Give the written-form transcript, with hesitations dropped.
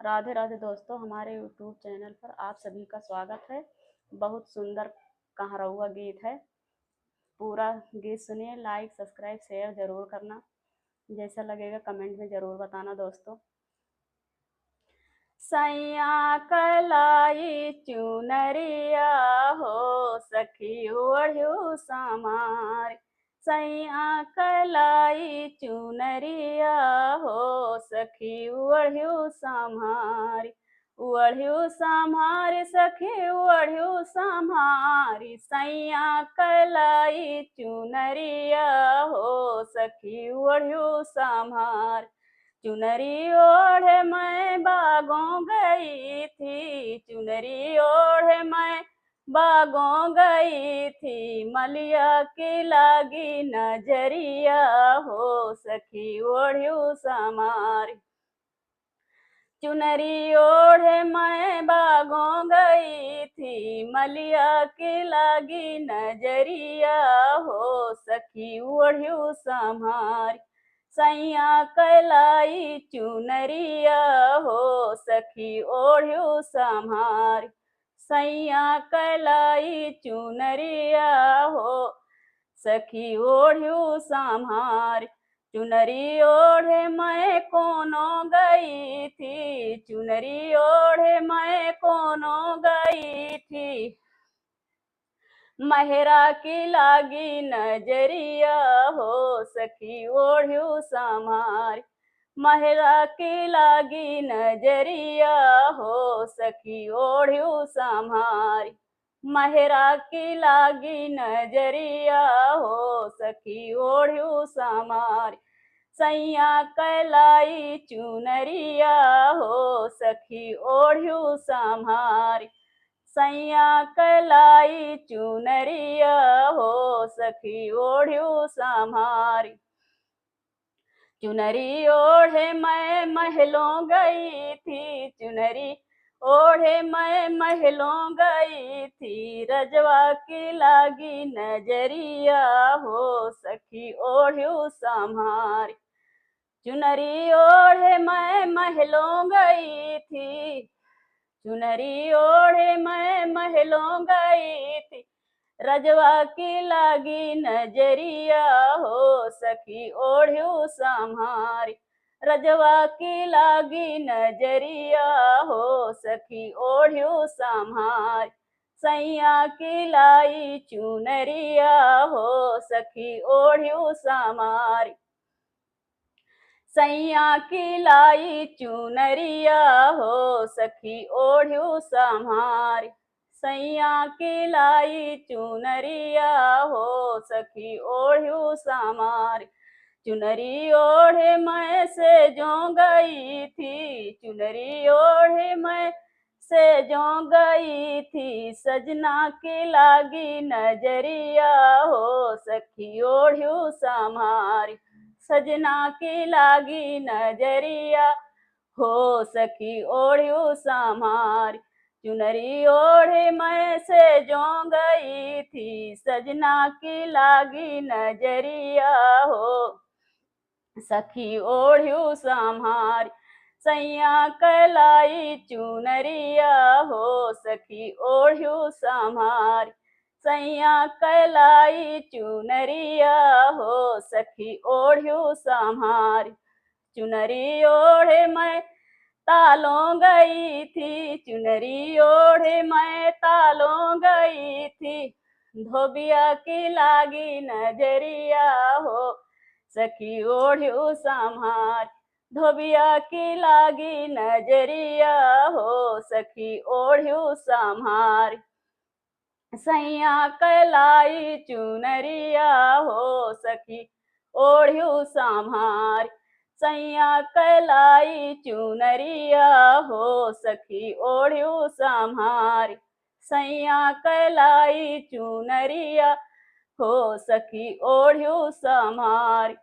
राधे राधे दोस्तों, हमारे YouTube channel पर आप सभी का स्वागत है। बहुत सुंदर कहारउआ गीत है। पूरा गीत सुनिए। लाइक सब्सक्राइब शेयर जरूर करना। जैसा लगेगा कमेंट में जरूर बताना दोस्तों। सैया कलाई चुनरिया हो सखी ओढ़्यू समार। सैया कलाई चुनरिया हो सखी ओढ़्यू संभारी। ओढ़्यू संभारी सखी ओढ़्यू संभारी। सैया कलाई चुनरिया हो सखी ओढ़्यू संभार। चुनरी ओढ़े मैं बागों गई थी। चुनरी ओढ़े मैं बागों गई थी। मलिया की लागी नजरिया हो सखी ओढ़्यू समारी। चुनरी ओढ़े मैं बागों गई थी। मलिया की लागी नजरिया हो सखी ओढ़्यू संभारी। सैया कलाई चुनरिया हो सखी ओढ़्यू संभारी। सैया कलाई चुनरिया हो सखी ओढ़्यू संभारी। चुनरी ओढ़े मैं कोनो गई थी। चुनरी ओढ़े मैं कोनो गई थी। महरा की लागी नजरिया हो सखी ओढ़्यू संभारी। महरा की लागी नजरिया हो सखी ओढ़्यू संभारी। महरा की लागी नजरिया हो सखी ओढ़्यू संभारी। सैया कलाई चुनरिया हो सखी ओढ़्यू संभारी। सैया कलाई चुनरिया हो सखी ओढ़्यू संभारी। चुनरी ओढ़े मैं महलों गई थी। चुनरी ओढ़े मैं महलों गई थी। रजवा की लागी नजरिया हो सखी ओढ़्यू संभारी। चुनरी ओढ़े मैं महलों गई थी। चुनरी ओढ़े मैं महलों गई थी। रजवा की लागी नजरिया हो सखी ओढ़्यू संभारी। रजवा की लागी नजरिया हो सखी ओढ़्यू संभारी। सैया की लाई चुनरिया हो सखी ओढ़्यू संभारी। सैया की लाई चुनरिया हो सखी ओढ़्यू संभारी। सैया की लाई चुनरिया हो सखी ओढ़्यू संभारी। चुनरी ओढ़े मैं से जो गई थी। चुनरी ओढ़े मैं से जो गई थी। सजना की लागी नजरिया हो सखी ओढ़्यू संभारी। सजना की लागी नजरिया हो सखी ओढ़्यू संभारी। चुनरी ओढ़े मैं से जो गई थी। सजना की लागी नजरिया हो सखी ओढ़्यू संभारी। सैया कलाई चुनरिया हो सखी ओढ़्यू संभारी। सैया कलाई चुनरिया हो सखी ओढ़्यू संभारी। चुनरी ओढ़े मैं तालों गई थी। चुनरी ओढ़े मैं तालों गई थी। धोबिया की लागी नजरिया हो सखी ओढ़्यू संभारी। धोबिया की लागी नजरिया हो सखी ओढ़्यू संभारी। सैया कलाई चुनरिया हो सखी ओढ़्यू संभारी। सैया कलाई चुनरिया हो सखी ओढ़्यू संभारी। सैया कलाई चुनरिया हो सखी ओढ़्यू संभारी।